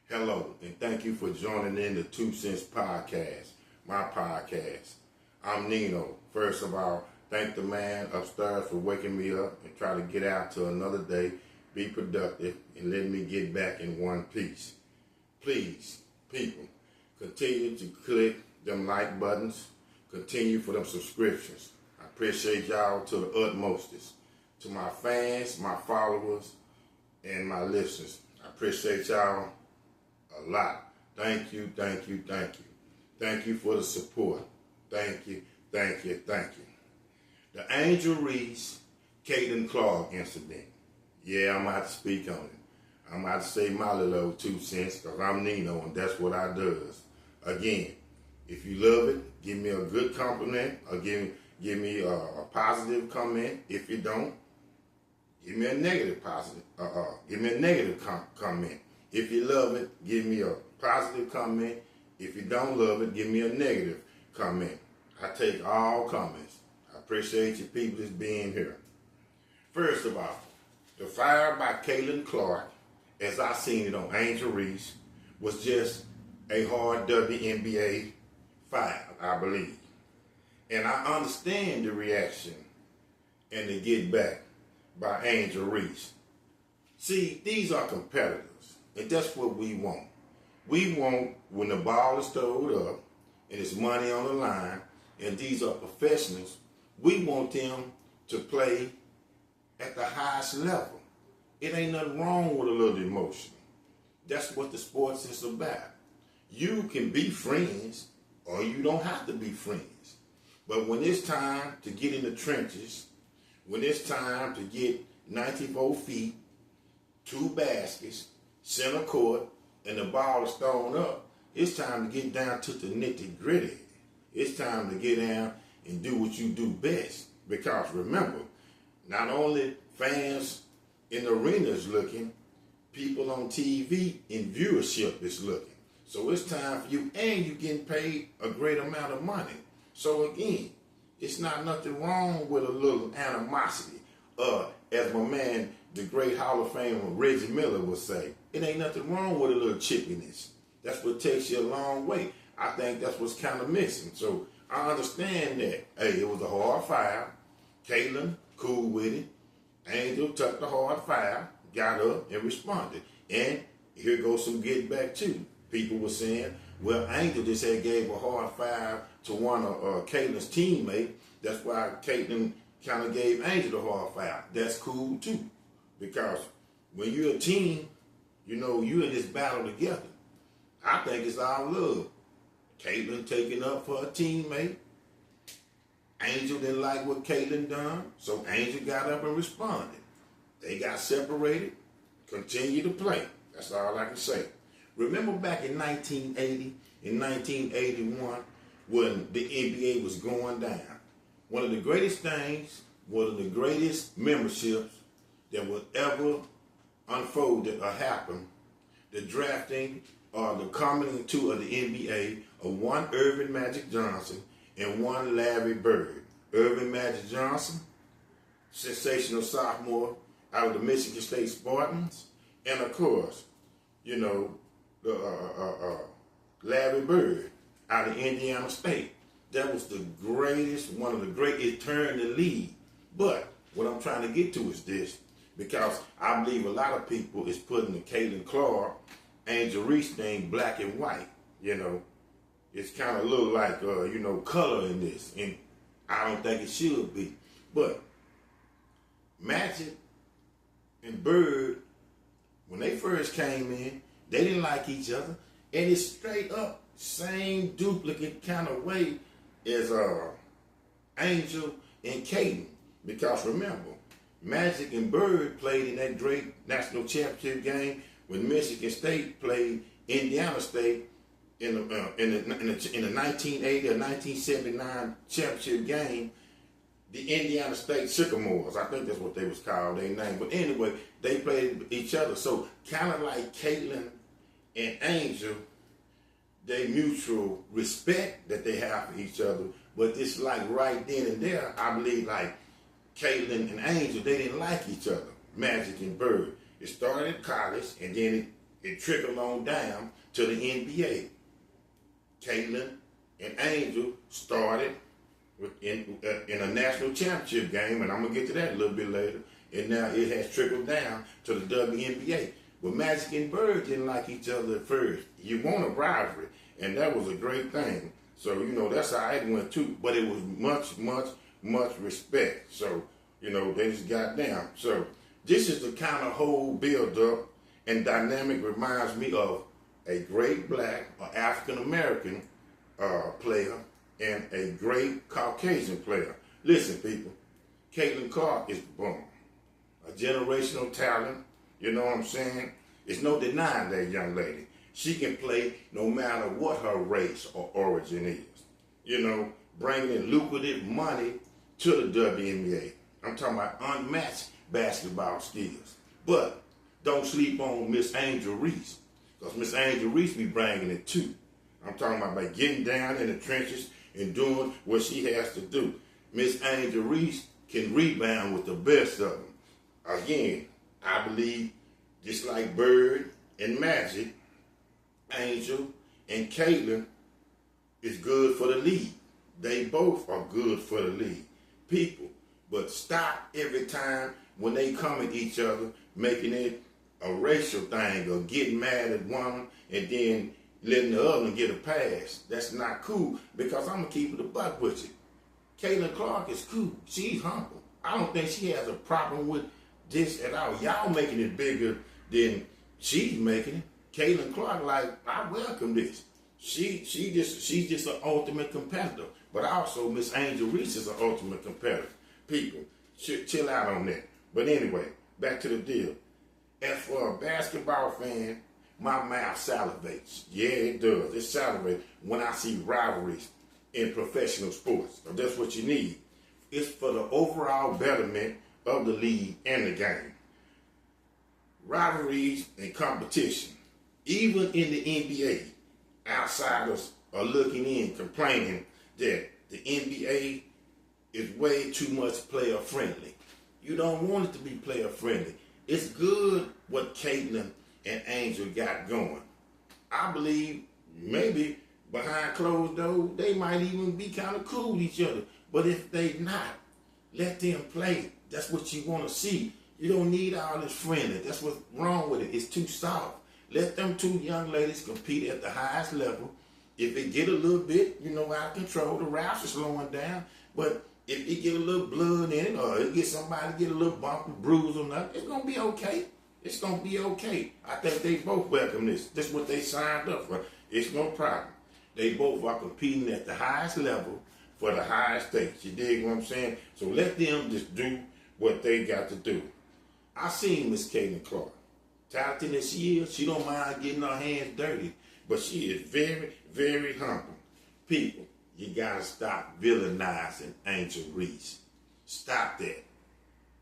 Hello, and thank you for joining in the 2 Cents Podcast, my podcast. I'm Nino. First of all, thank the man upstairs for waking me up and try to get out to another day, be productive, and let me get back in one piece. Please, people, continue to click them like buttons, continue for them subscriptions. I appreciate y'all to the utmostest. To my fans, my followers, and my listeners, I appreciate y'all a lot. Thank you, thank you, thank you. Thank you for the support. Thank you, thank you, thank you. The Angel Reese, Clarke incident. Yeah, I'm about to speak on it. I'm about to say my little 2 cents because I'm Nino and that's what I does. Again, if you love it, give me a good compliment or give me a positive comment. If you don't, give me a negative comment. If you love it, give me a positive comment. If you don't love it, give me a negative comment. I take all comments. I appreciate you people as being here. First of all, the fire by Clarke, as I seen it on Angel Reese, was just a hard WNBA fire, I believe. And I understand the reaction and the get back by Angel Reese. See, these are competitors. And that's what we want. We want, when the ball is thrown up and it's money on the line, and these are professionals, we want them to play at the highest level. It ain't nothing wrong with a little emotion. That's what the sports is about. You can be friends, or you don't have to be friends. But when it's time to get in the trenches, when it's time to get 94 feet, 2 baskets, center court, and the ball is thrown up, it's time to get down to the nitty gritty. It's time to get down and do what you do best. Because remember, not only fans in the arena is looking, people on TV in viewership is looking. So it's time for you, and you're getting paid a great amount of money. So again, it's not nothing wrong with a little animosity. As my man, the great Hall of Famer Reggie Miller would say, it ain't nothing wrong with a little chippiness. That's what takes you a long way. I think that's what's kind of missing. So I understand that. Hey, it was a hard foul. Caitlin, cool with it. Angel took the hard foul, got up and responded. And here goes some get back too. People were saying, well, Angel just had gave a hard foul to one of Caitlin's teammates. That's why Caitlin kind of gave Angel the hard foul. That's cool too. Because when you're a team, you know, you're in this battle together. I think it's all love. Caitlin taking up for her teammate. Angel didn't like what Caitlin done, so Angel got up and responded. They got separated, continue to play. That's all I can say. Remember back in 1980, in 1981, when the NBA was going down, one of the greatest things, one of the greatest memberships that would ever unfolded or happen, the drafting or the coming into of the NBA of one Irvin Magic Johnson and one Larry Bird. Irvin Magic Johnson, sensational sophomore out of the Michigan State Spartans, and of course, you know, Larry Bird out of Indiana State. That was the greatest, one of the great, it turned the league. But what I'm trying to get to is this, because I believe a lot of people is putting the Clarke, Angel Reese thing black and white. You know, it's kind of look like, you know, color in this. And I don't think it should be. But Magic and Bird, when they first came in, they didn't like each other. And it's straight up same duplicate kind of way as Angel and Caitlin. Because remember, Magic and Bird played in that great national championship game when Michigan State played Indiana State in the 1980 or 1979 championship game. The Indiana State Sycamores, I think that's what they was called, their name. But anyway, they played each other. So kind of like Caitlin and Angel, they mutual respect that they have for each other. But it's like right then and there, I believe like Caitlin and Angel, they didn't like each other, Magic and Bird. It started in college, and then it trickled on down to the NBA. Caitlin and Angel started in a national championship game, and I'm going to get to that a little bit later, and now it has trickled down to the WNBA. But Magic and Bird didn't like each other at first. You want a rivalry, and that was a great thing. So, that's how it went too. But it was much respect. So, they just got down. So, this is the kind of whole build-up and dynamic reminds me of a great black or African-American player and a great Caucasian player. Listen, people, Caitlin Clarke is boom. A generational talent, you know what I'm saying? There's no denying that young lady. She can play no matter what her race or origin is. Bringing in lucrative money to the WNBA. I'm talking about unmatched basketball skills. But don't sleep on Miss Angel Reese, because Miss Angel Reese be bringing it too. I'm talking about by getting down in the trenches and doing what she has to do. Miss Angel Reese can rebound with the best of them. Again, I believe just like Bird and Magic, Angel and Caitlin is good for the league. They both are good for the league. People, but stop every time when they come at each other, making it a racial thing or getting mad at one and then letting the other one get a pass. That's not cool, because I'm going to keep it a buck with you. Caitlin Clarke is cool. She's humble. I don't think she has a problem with this at all. Y'all making it bigger than she's making it. Caitlin Clarke, I welcome this. She's just an ultimate competitor. But also Miss Angel Reese is an ultimate competitor. People, chill out on that. But anyway, back to the deal. As for a basketball fan, my mouth salivates. Yeah, it does. It salivates when I see rivalries in professional sports. So that's what you need. It's for the overall betterment of the league and the game. Rivalries and competition. Even in the NBA, outsiders are looking in, complaining that the NBA is way too much player friendly. You don't want it to be player friendly. It's good what Caitlin and Angel got going. I believe maybe behind closed doors, they might even be kind of cool with each other. But if they not, let them play. That's what you want to see. You don't need all this friendly. That's what's wrong with it. It's too soft. Let them two young ladies compete at the highest level. If it get a little bit, out of control, the refs are slowing down. But if it get a little blood in it, or it get somebody get a little bump or bruise or nothing, it's gonna be okay. It's gonna be okay. I think they both welcome this. This is what they signed up for. It's no problem. They both are competing at the highest level for the highest stakes. You dig what I'm saying? So let them just do what they got to do. I seen Miss Caitlin Clarke. Talented as she is, she don't mind getting her hands dirty, but she is very, very humble. People, you gotta stop villainizing Angel Reese. Stop that.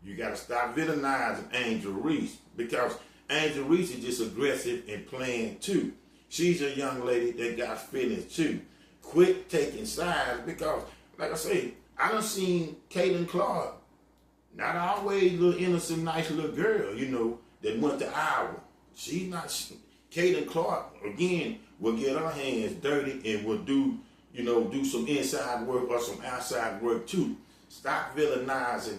You gotta stop villainizing Angel Reese, because Angel Reese is just aggressive and playing too. She's a young lady that got feelings too. Quit taking sides, because, like I say, I done seen Caitlin Clarke, not always a little innocent, nice little girl, that went to Iowa. She's not. Caitlin Clarke, again, will get her hands dirty and will do some inside work or some outside work too. Stop villainizing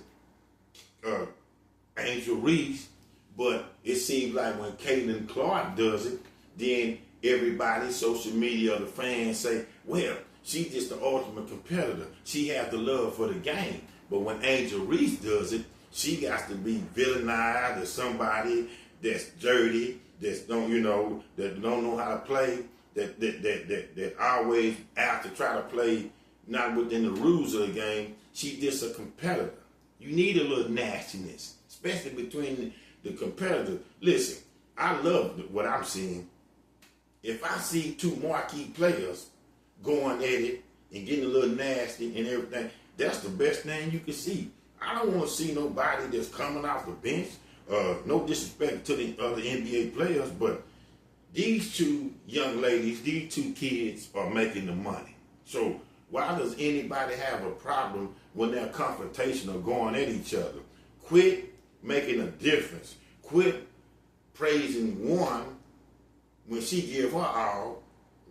Angel Reese, but it seems like when Caitlin Clarke does it, then everybody, social media, the fans say, well, she's just the ultimate competitor. She has the love for the game. But when Angel Reese does it, she got to be villainized as somebody that's dirty, that don't know how to play, that always out to try to play not within the rules of the game. She's just a competitor. You need a little nastiness, especially between the competitors. Listen, I love what I'm seeing. If I see two marquee players going at it and getting a little nasty and everything, that's the best thing you can see. I don't want to see nobody that's coming off the bench. No disrespect to the other NBA players, but these two young ladies, these two kids are making the money. So why does anybody have a problem when they're confrontational going at each other? Quit making a difference. Quit praising one when she give her all,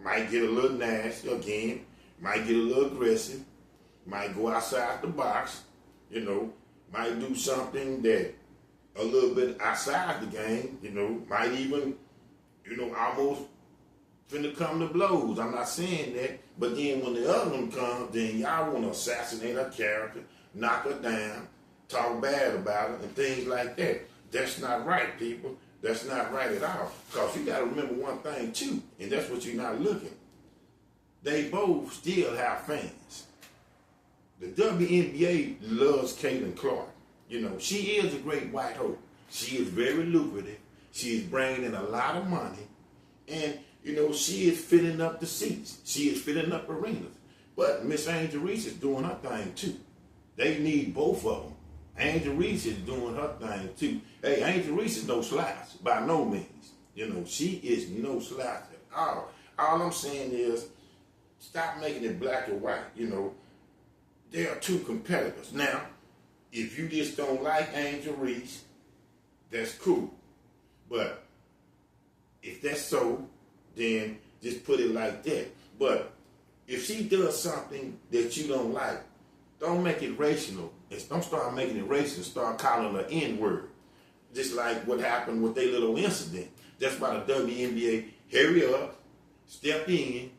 might get a little nasty again, might get a little aggressive, might go outside the box, might do something that a little bit outside the game, might even, almost finna come to blows. I'm not saying that, but then when the other one comes, then y'all want to assassinate her character, knock her down, talk bad about her, and things like that. That's not right, people. That's not right at all. Because you got to remember one thing, too, and that's what you're not looking. They both still have fans. The WNBA loves Caitlin Clarke. She is a great white hope. She is very lucrative. She is bringing in a lot of money. And, she is filling up the seats. She is filling up arenas. But Miss Angel Reese is doing her thing, too. They need both of them. Angel Reese is doing her thing, too. Hey, Angel Reese is no slouch, by no means. She is no slouch at all. All I'm saying is, stop making it black or white. There are two competitors. Now, if you just don't like Angel Reese, that's cool. But if that's so, then just put it like that. But if she does something that you don't like, don't make it racial. Don't start making it racial. Start calling her N-word. Just like what happened with their little incident. That's why the WNBA hurry up, step in,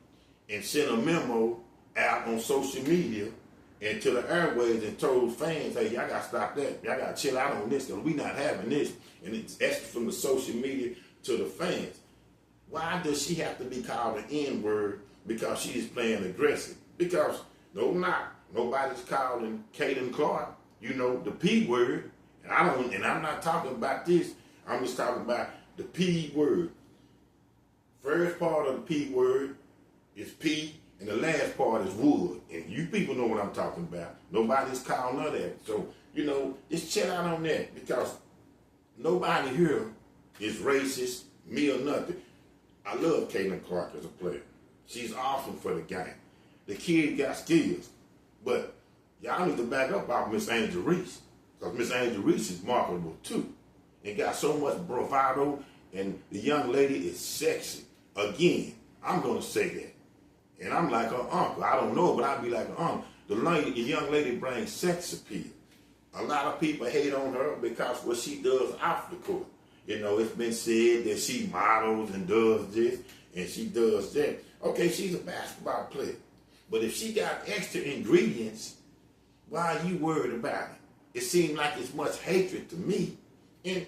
and sent a memo out on social media and to the airways and told fans, hey, y'all got to stop that. Y'all got to chill out on this because we not having this. And it's extra from the social media to the fans. Why does she have to be called an N-word because she is playing aggressive? Because, nobody's calling Caitlin Clarke, the P word. And I'm not talking about this. I'm just talking about the P word. First part of the P word is P, and the last part is wood. And you people know what I'm talking about. Nobody's calling her that. So, just chill out on that because nobody here is racist, me or nothing. I love Caitlin Clarke as a player. She's awesome for the game. The kid got skills. But y'all need to back up off Miss Angel Reese. Because Miss Angel Reese is marketable too. And got so much bravado. And the young lady is sexy. Again, I'm going to say that. And I'm like her uncle. I don't know, but I'll be like her uncle. The young lady brings sex appeal. A lot of people hate on her because what she does off the court. It's been said that she models and does this and she does that. Okay, she's a basketball player. But if she got extra ingredients, why are you worried about it? It seems like it's much hatred to me. And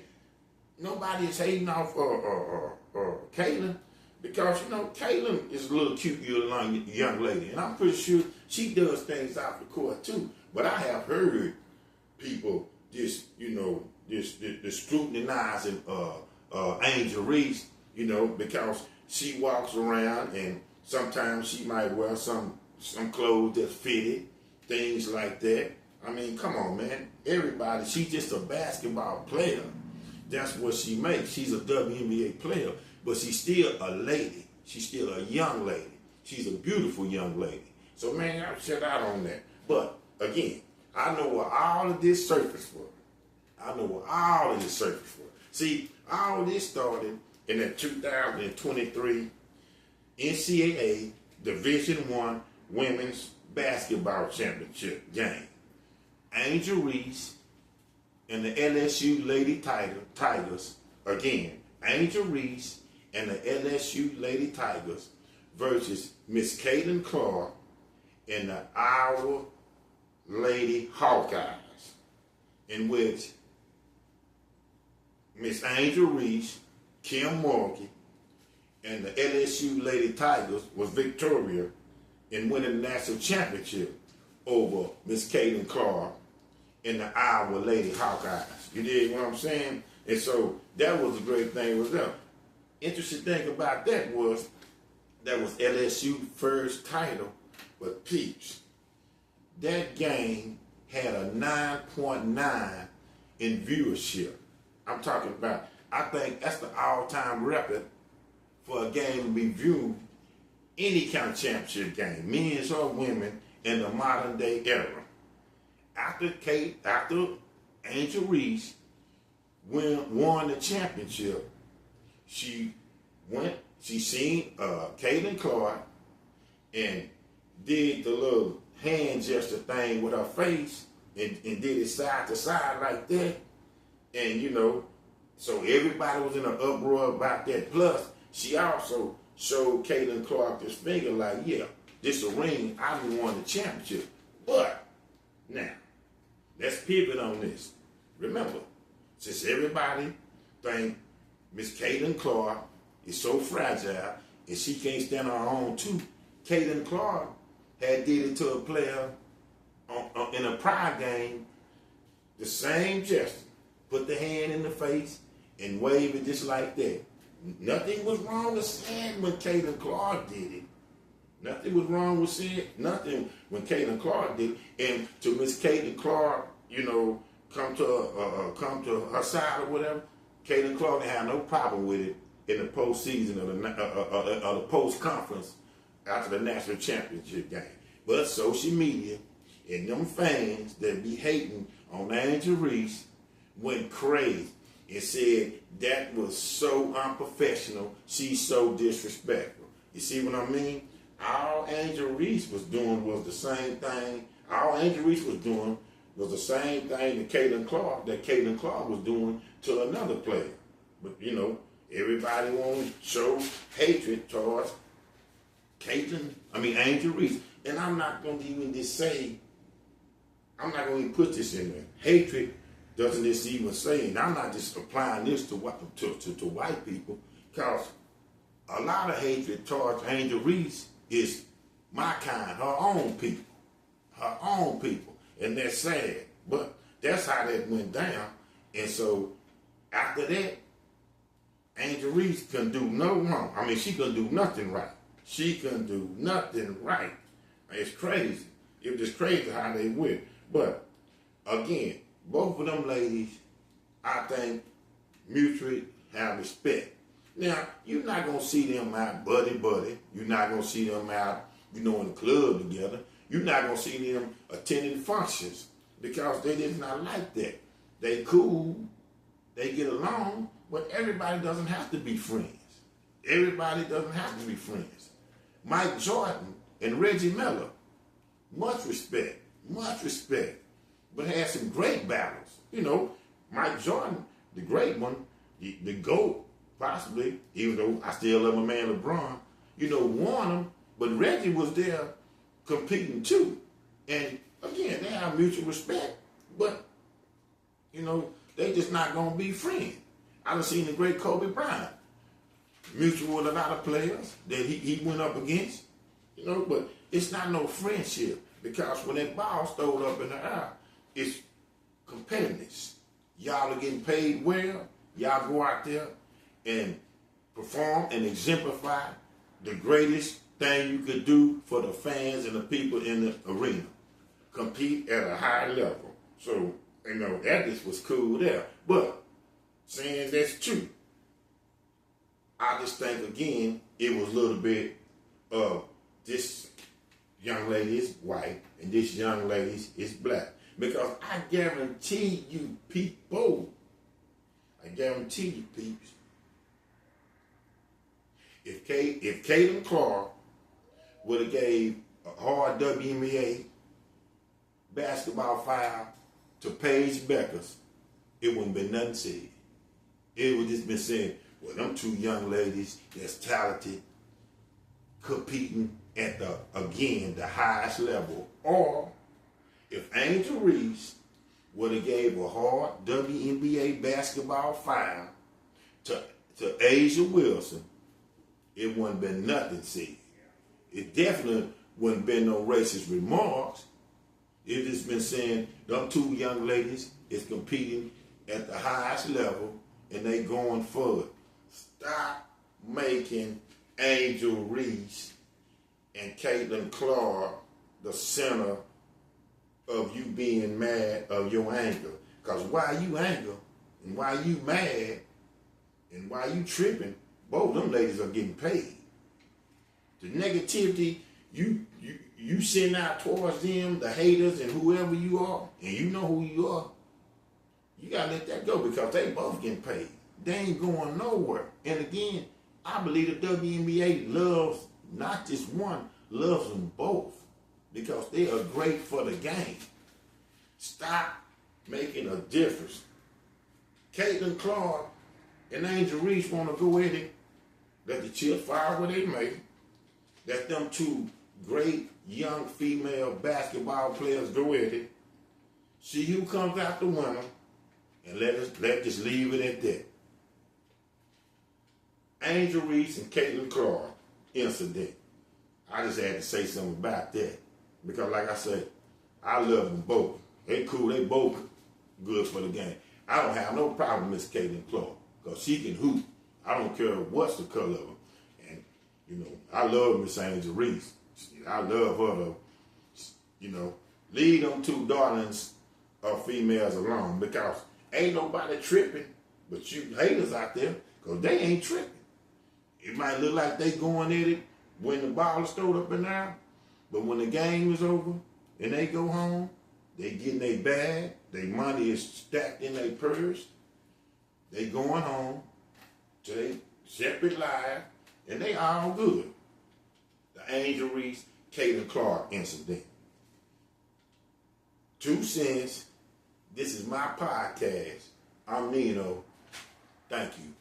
nobody is hating off Caitlin because, Caitlin is a little cute young lady. And I'm pretty sure she does things off the court too. But I have heard people just scrutinizing Angel Reese, because she walks around and sometimes she might wear some clothes that's fitted, things like that. I mean, come on, man. Everybody, she's just a basketball player. That's what she makes. She's a WNBA player, but she's still a lady. She's still a young lady. She's a beautiful young lady. So, man, I'll shut out on that. But, again, I know what all of this surfaced for. See, all this started in the 2023 NCAA Division I Women's Basketball Championship game. Angel Reese and the LSU Lady Tigers, again, Angel Reese and the LSU Lady Tigers versus Miss Caitlin Clarke and the Iowa Lady Hawkeyes, in which Miss Angel Reese, Kim Markee, and the LSU Lady Tigers was victorious in winning the national championship over Miss Caitlin Clarke and the Iowa Lady Hawkeyes. You dig what I'm saying? And so that was a great thing with them. Interesting thing about that was LSU first title, but peeps, that game had a 9.9 in viewership. I'm talking about, I think that's the all-time record for a game to be viewed any kind of championship game, men's or women, in the modern day era. After Angel Reese won the championship, she she seen Caitlin Clarke and did the little hand gesture thing with her face and did it side to side like that. And, you know, so everybody was in an uproar about that. Plus, she also showed Caitlin Clarke this finger like, yeah, this a ring. I done won the championship. But, now, let's pivot on this. Remember, since everybody think Miss Caitlin Clarke is so fragile and she can't stand on her own too, Caitlin Clarke had did it to a player in a pride game, the same gesture. Put the hand in the face and wave it just like that. Nothing was wrong with saying when Caitlin Clarke did it. Nothing was wrong with saying nothing when Caitlin Clarke did it. And to Miss Caitlin Clarke, you know, come to her side or whatever, Caitlin Clarke didn't have no problem with it in the postseason or the post-conference after the national championship game. But social media and them fans that be hating on Angel Reese went crazy and said that was so unprofessional, she's so disrespectful. You see what I mean? All Angel Reese was doing was the same thing. All Angel Reese was doing was the same thing that Caitlin Clarke was doing to another player. But, you know, everybody want to show hatred towards Angel Reese. And I'm not going to even just say, I'm not going to put this in there. Hatred doesn't this even say, and I'm not just applying this to white people, because a lot of hatred towards Angel Reese is my kind, her own people. And that's sad. But that's how that went down. And so after that, Angel Reese couldn't do no wrong. I mean, she couldn't do nothing right. She couldn't do nothing right. It's crazy. It was just crazy how they went. But again, both of them ladies, I think, mutually have respect. Now, you're not going to see them out buddy-buddy. You're not going to see them out, in the club together. You're not going to see them attending functions because they just not like that. They cool, they get along, but everybody doesn't have to be friends. Everybody doesn't have to be friends. Mike Jordan and Reggie Miller, much respect, but had some great battles. Mike Jordan, the great one, the GOAT, possibly, even though I still love my man LeBron, won them, but Reggie was there competing too. And again, they have mutual respect, but, they just not going to be friends. I done seen the great Kobe Bryant, mutual with a lot of players that he went up against, but it's not no friendship because when that ball's thrown up in the air, it's competitiveness. Y'all are getting paid well. Y'all go out there and perform and exemplify the greatest thing you could do for the fans and the people in the arena. Compete at a high level. So, that just was cool there. But, saying that's true, I just think, again, it was a little bit of this young lady is white and this young lady is black. Because I guarantee you people, peeps, if Caitlin Clarke would have gave a hard WNBA basketball foul to Paige Beckers, it wouldn't been nothing said. It would just been saying, well, them two young ladies that's talented, competing at the highest level. Or if Angel Reese would have gave a hard WNBA basketball foul to Asia Wilson, it wouldn't been nothing said. It definitely wouldn't been no racist remarks. It just been saying them two young ladies is competing at the highest level and they going for it. Stop making Angel Reese and Caitlin Clarke the center of you being mad of your anger. Because while you anger and while you mad and while you tripping, both them ladies are getting paid. The negativity you send out towards them, the haters and whoever you are, and you know who you are, you gotta let that go because they both getting paid. They ain't going nowhere. And again, I believe the WNBA loves not just one, loves them both because they are great for the game. Stop making a difference. Clarke and Angel Reese want to go at it. Let the chips fire where they may. Let them two great young female basketball players go at it. See who comes out the winner, and let's just leave it at that. Angel Reese and Clarke incident. I just had to say something about that because, like I said, I love them both. They cool. They both good for the game. I don't have no problem with Miss Clarke because she can hoop. I don't care what's the color of her. And, you know, I love Miss Angel Reese. I love her, though. You know, leave them two darlings of females alone because ain't nobody tripping but you haters out there because they ain't tripping. It might look like they going at it when the ball is thrown up in there, but when the game is over and they go home, they getting their bag, their money is stacked in their purse, they going home to their separate life, and they all good. The Angel Reese, Clarke incident. 2 cents. This is my podcast. I'm Nino. Thank you.